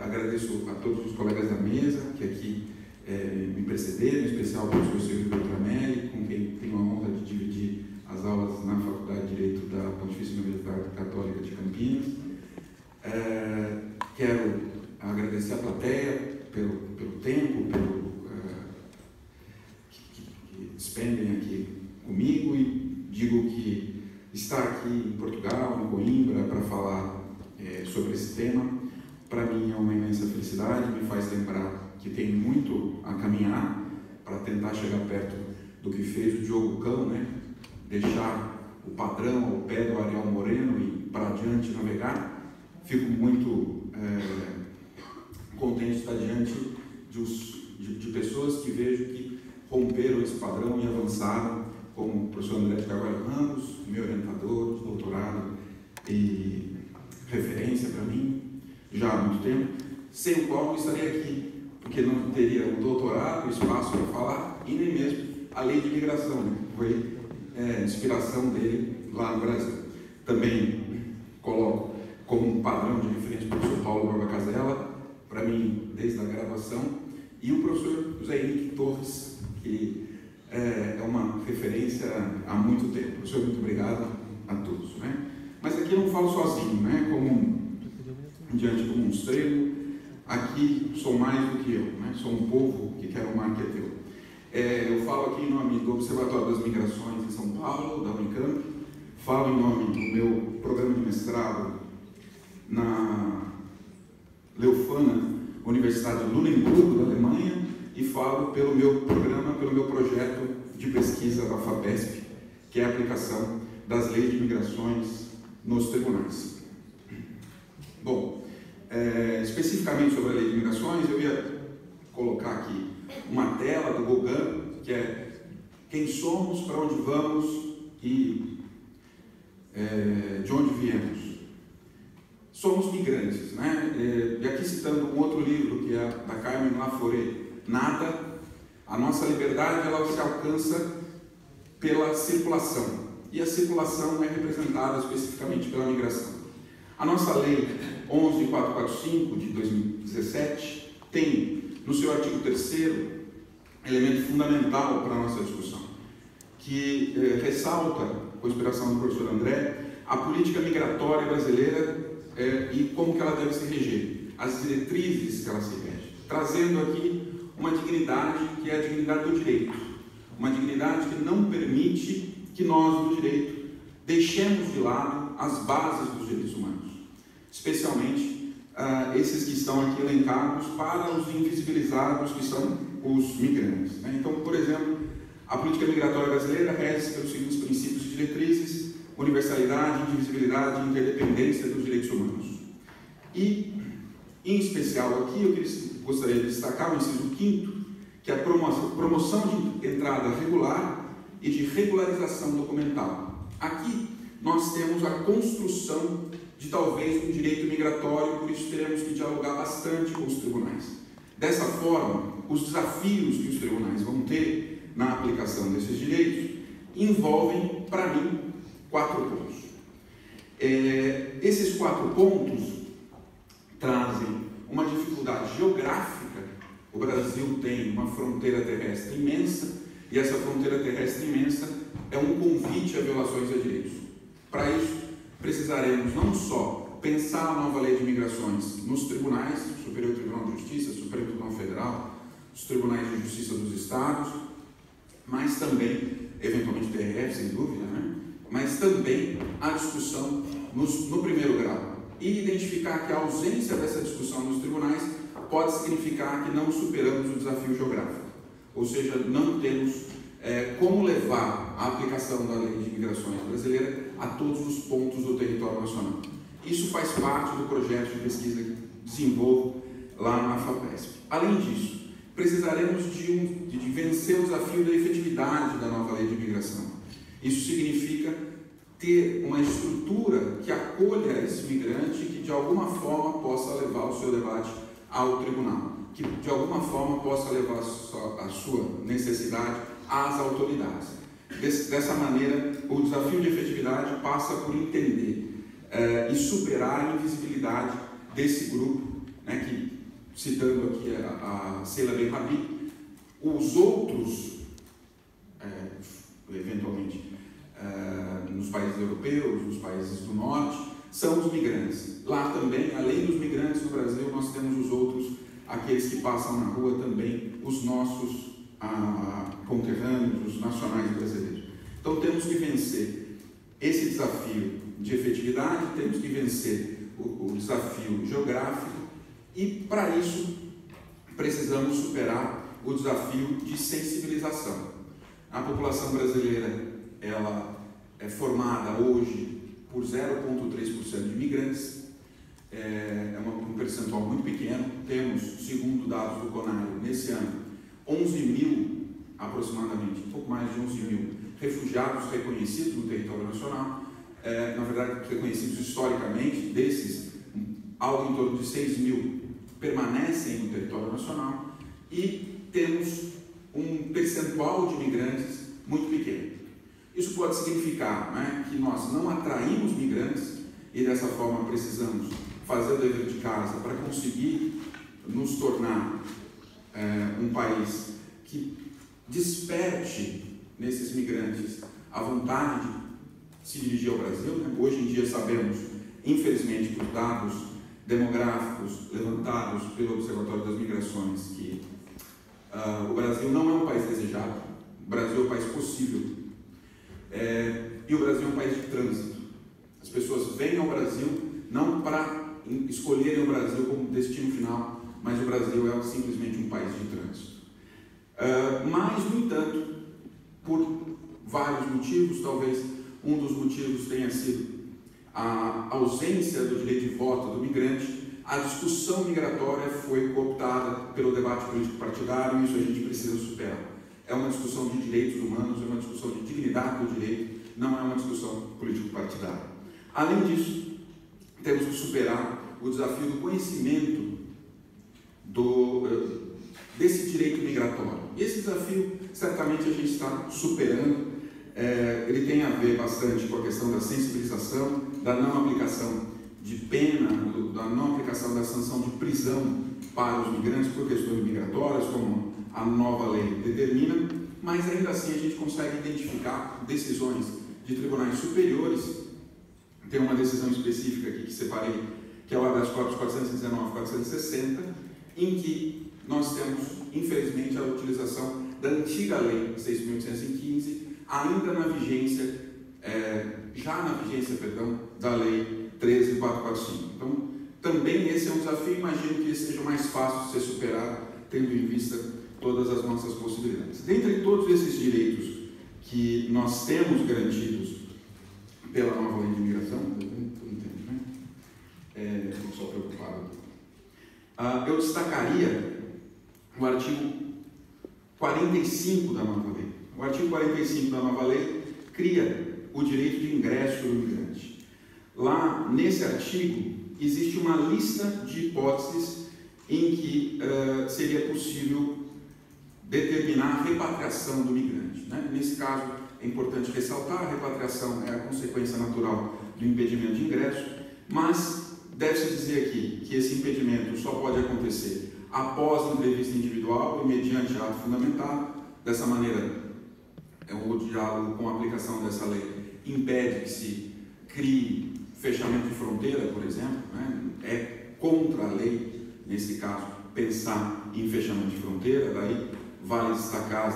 Agradeço a todos os colegas da mesa que aqui me precederam, em especial ao professor Silvio Beltramelli, com quem tenho a honra de dividir as aulas na Faculdade de Direito da Pontifícia Universidade Católica de Campinas. Quero agradecer à plateia pelo tempo, que despendem aqui comigo, e digo que estar aqui em Portugal, em Coimbra, para falar sobre esse tema, para mim é uma imensa felicidade, me faz lembrar que tem muito a caminhar para tentar chegar perto do que fez o Diogo Cão, né? Deixar o padrão ao pé do Ariel Moreno e para adiante navegar. Fico muito contente de estar diante de pessoas que vejo que romperam esse padrão e avançaram, como o professor André de Carvalho Ramos, meu orientador de doutorado e referência para mim, já há muito tempo, sem o qual não estaria aqui, porque não teria o doutorado, o espaço para falar, e nem mesmo a lei de imigração, né? Foi inspiração dele lá no Brasil. Também coloco como um padrão de referência o professor Paulo Borba Casella, para mim, desde a graduação, e o professor José Henrique Torres, que é uma referência há muito tempo. Professor, muito obrigado a todos, né? Mas aqui eu não falo sozinho, né? Diante do monstreiro, aqui sou mais do que eu, né? Sou um povo que quer um mar que é teu. Eu falo aqui em nome do Observatório das Migrações em São Paulo, da Unicamp, falo em nome do meu programa de mestrado na Leuphana Universidade de Luneburgo, da Alemanha, e falo pelo meu programa, pelo meu projeto de pesquisa da FAPESP, que é a aplicação das leis de migrações nos tribunais. Bom, especificamente sobre a lei de migrações, eu ia colocar aqui uma tela do Gauguin, que é quem somos, para onde vamos e de onde viemos. Somos migrantes, né? E aqui citando um outro livro, que é da Carmen Laforet, Nada, a nossa liberdade ela se alcança pela circulação, e a circulação é representada especificamente pela migração. A nossa lei 11.445 de 2017 tem no seu artigo 3º elemento fundamental para a nossa discussão, que ressalta, com inspiração do professor André, a política migratória brasileira e como que ela deve se reger, as diretrizes que ela se rege, trazendo aqui uma dignidade que é a dignidade do direito, uma dignidade que não permite que nós, do direito, deixemos de lado as bases dos direitos humanos, especialmente esses que estão aqui elencados para os invisibilizados, que são os migrantes, né? Então, por exemplo, a política migratória brasileira rege pelos seguintes princípios e diretrizes: universalidade, indivisibilidade e interdependência dos direitos humanos. E, em especial aqui, eu gostaria de destacar o inciso 5º, que é a promoção de entrada regular e de regularização documental. Aqui nós temos a construção de talvez um direito migratório, por isso teremos que dialogar bastante com os tribunais. Dessa forma, os desafios que os tribunais vão ter na aplicação desses direitos envolvem, para mim, 4 pontos. Esses 4 pontos trazem uma dificuldade geográfica. O Brasil tem uma fronteira terrestre imensa, e essa fronteira terrestre imensa é um convite a violações de direitos. Para isso, precisaremos não só pensar a nova lei de migrações nos tribunais, Superior Tribunal de Justiça, Supremo Tribunal Federal, os tribunais de justiça dos estados, mas também, eventualmente, TRF, sem dúvida, né? Mas também a discussão no primeiro grau. E identificar que a ausência dessa discussão nos tribunais pode significar que não superamos o desafio geográfico, ou seja, não temos como levar a aplicação da lei de migrações brasileira a todos os pontos do território nacional. Isso faz parte do projeto de pesquisa que desenvolvo lá na FAPESP. Além disso, precisaremos de vencer o desafio da efetividade da nova lei de imigração. Isso significa ter uma estrutura que acolha esse migrante, que de alguma forma possa levar o seu debate ao tribunal, que de alguma forma possa levar a sua necessidade às autoridades. Dessa maneira, o desafio de efetividade passa por entender e superar a invisibilidade desse grupo né, que, citando aqui a Seila Ben-Habib, os outros, eventualmente, nos países europeus, nos países do norte, são os migrantes. Lá também, além dos migrantes no Brasil, nós temos os outros, aqueles que passam na rua também, os nossos conterrâneos, os nacionais brasileiros. Então temos que vencer esse desafio de efetividade, temos que vencer o desafio geográfico e, para isso, precisamos superar o desafio de sensibilização. A população brasileira, ela é formada hoje por 0,3% de imigrantes, um percentual muito pequeno. Temos, segundo dados do CONAIE, nesse ano, 11 mil, aproximadamente, um pouco mais de 11 mil refugiados reconhecidos no território nacional, na verdade, reconhecidos historicamente. Desses, algo em torno de 6 mil permanecem no território nacional, e temos um percentual de imigrantes muito pequeno. Isso pode significar, né, que nós não atraímos migrantes e dessa forma precisamos fazer o dever de casa para conseguir nos tornar um país que desperte nesses migrantes a vontade de se dirigir ao Brasil, né? Hoje em dia sabemos, infelizmente, por dados demográficos levantados pelo Observatório das Migrações, que o Brasil não é um país desejado, o Brasil é um país possível, e o Brasil é um país de trânsito. As pessoas vêm ao Brasil não para escolherem o Brasil como destino final, mas o Brasil é simplesmente um país de trânsito. Mas, no entanto, por vários motivos, talvez um dos motivos tenha sido a ausência do direito de voto do migrante, a discussão migratória foi cooptada pelo debate político partidário, e isso a gente precisa superar. É uma discussão de direitos humanos, é uma discussão de dignidade do direito, não é uma discussão político-partidária. Além disso, temos que superar o desafio do conhecimento desse direito migratório. E esse desafio, certamente, a gente está superando. Ele tem a ver bastante com a questão da sensibilização, da não aplicação de pena, da não aplicação da sanção de prisão para os migrantes por questões migratórias, como a nova lei determina, mas ainda assim a gente consegue identificar decisões de tribunais superiores. Tem uma decisão específica aqui que separei, que é o habeas corpus 419 e 460, em que nós temos, infelizmente, a utilização da antiga lei 6.815, ainda na vigência, da lei 13.445. Então, também esse é um desafio. Imagino que esse seja mais fácil de ser superado, tendo em vista todas as nossas possibilidades. Dentre todos esses direitos que nós temos garantidos pela nova lei de imigração, estou só preocupado. Eu destacaria o artigo 45 da nova lei. O artigo 45 da nova lei cria o direito de ingresso do imigrante. Lá, nesse artigo, existe uma lista de hipóteses em que seria possível determinar a repatriação do migrante, né? Nesse caso, é importante ressaltar, a repatriação é a consequência natural do impedimento de ingresso, mas deve-se dizer aqui que esse impedimento só pode acontecer após entrevista individual e mediante ato fundamentado. Dessa maneira, o diálogo com a aplicação dessa lei impede que se crie fechamento de fronteira, por exemplo, né? É contra a lei, nesse caso, pensar em fechamento de fronteira. Daí vale destacar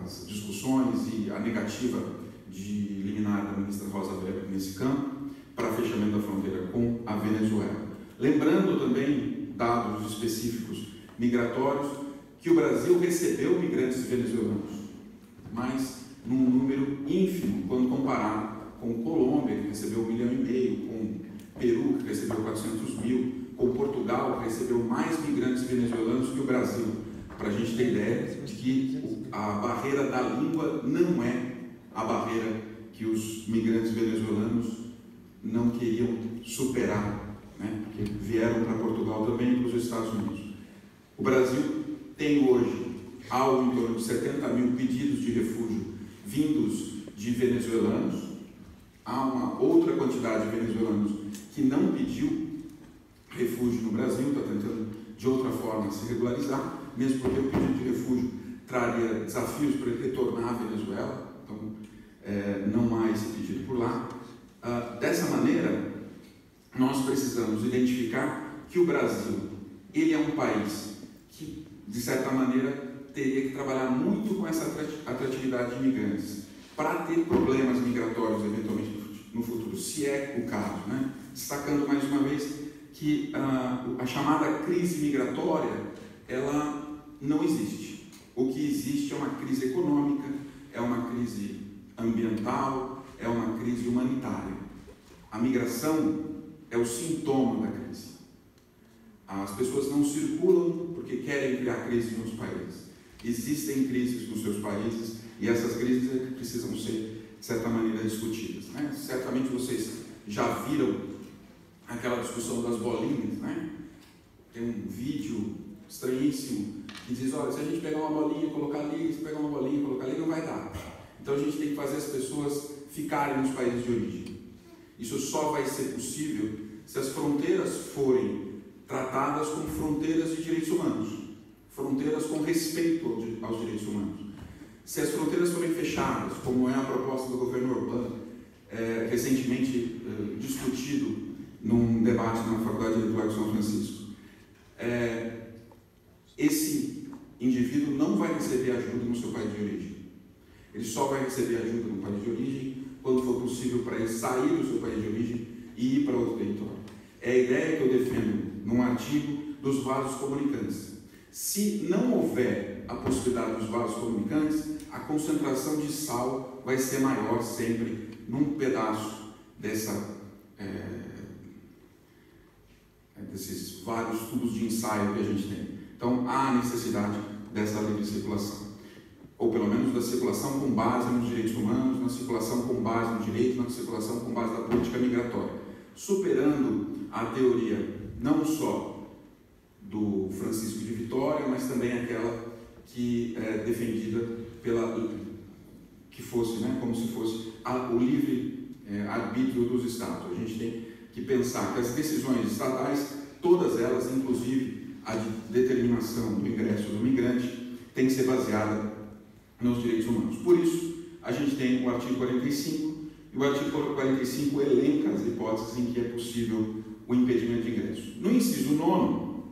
as discussões e a negativa de liminar da ministra Rosa Weber nesse campo para fechamento da fronteira com a Venezuela. Lembrando também, dados específicos migratórios, que o Brasil recebeu migrantes venezuelanos, mas num número ínfimo quando comparado com Colômbia, que recebeu 1,5 milhão, com Peru, que recebeu 400 mil, com Portugal, que recebeu mais migrantes venezuelanos que o Brasil, para a gente ter ideia de que a barreira da língua não é a barreira que os migrantes venezuelanos não queriam superar, né? Porque vieram para Portugal também e para os Estados Unidos. O Brasil tem hoje algo em torno de 70 mil pedidos de refúgio vindos de venezuelanos. Há uma outra quantidade de venezuelanos que não pediu refúgio no Brasil, está tentando de outra forma se regularizar, mesmo porque o pedido de refúgio traria desafios para ele retornar à Venezuela, então não há esse pedido por lá. Dessa maneira, nós precisamos identificar que o Brasil, ele é um país que, de certa maneira, teria que trabalhar muito com essa atratividade de imigrantes, para ter problemas migratórios, eventualmente, no futuro, se é o caso, né? Destacando mais uma vez que a chamada crise migratória, ela não existe. O que existe é uma crise econômica, é uma crise ambiental, é uma crise humanitária. A migração é o sintoma da crise. As pessoas não circulam porque querem criar crise nos países. Existem crises nos seus países e essas crises precisam ser, de certa maneira, discutidas, né? Certamente vocês já viram aquela discussão das bolinhas, né? Tem um vídeo estranhíssimo que diz, olha, se a gente pegar uma bolinha e colocar ali, se pegar uma bolinha e colocar ali, não vai dar. Então a gente tem que fazer as pessoas ficarem nos países de origem. Isso só vai ser possível se as fronteiras forem tratadas como fronteiras de direitos humanos, fronteiras com respeito aos direitos humanos. Se as fronteiras forem fechadas, como é a proposta do governo Orbán, recentemente discutido num debate na Faculdade de Eduardo São Francisco, esse indivíduo não vai receber ajuda no seu país de origem. Ele só vai receber ajuda no país de origem quando for possível para ele sair do seu país de origem e ir para outro território. É a ideia que eu defendo num artigo dos vasos comunicantes. Se não houver a possibilidade dos vasos comunicantes, a concentração de sal vai ser maior sempre num pedaço desses vários tubos de ensaio que a gente tem. Então, há necessidade dessa livre circulação. Ou pelo menos da circulação com base nos direitos humanos, na circulação com base no direito, na circulação com base da política migratória. Superando a teoria não só do Francisco de Vitória, mas também aquela que é defendida que fosse, né, como se fosse o livre arbítrio dos Estados. A gente tem que pensar que as decisões estatais, todas elas, inclusive a de determinação do ingresso do migrante, tem que ser baseada nos direitos humanos. Por isso, a gente tem o artigo 45, e o artigo 45 elenca as hipóteses em que é possível o impedimento de ingresso. No inciso 9,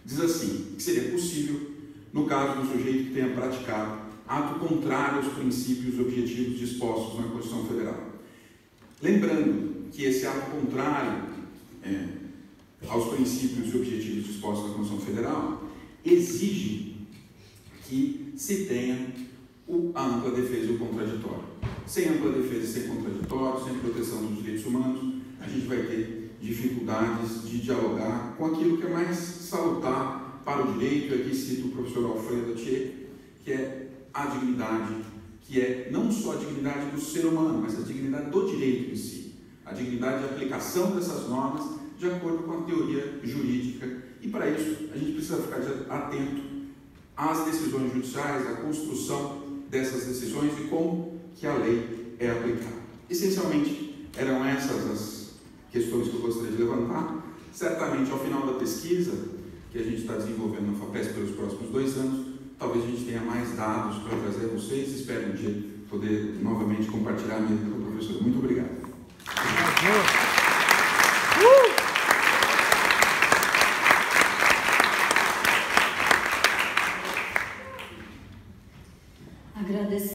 diz assim, que seria possível no caso do sujeito que tenha praticado ato contrário aos princípios e objetivos dispostos na Constituição Federal. Lembrando que esse ato contrário aos princípios e objetivos dispostos na Constituição Federal exige que se tenha a ampla defesa e o contraditório. Sem ampla defesa e sem contraditório, sem proteção dos direitos humanos, a gente vai ter dificuldades de dialogar com aquilo que é mais salutar para o direito. Aqui cito o professor Alfredo Thier, que é a dignidade, que é não só a dignidade do ser humano, mas a dignidade do direito em si, a dignidade de aplicação dessas normas de acordo com a teoria jurídica. E para isso a gente precisa ficar atento às decisões judiciais, à construção dessas decisões e como que a lei é aplicada. Essencialmente eram essas as questões que eu gostaria de levantar. Certamente ao final da pesquisa que a gente está desenvolvendo na FAPESP pelos próximos 2 anos, talvez a gente tenha mais dados para trazer a vocês. Espero um dia poder novamente compartilhar a minha com o professor. Muito obrigado. Agradecer.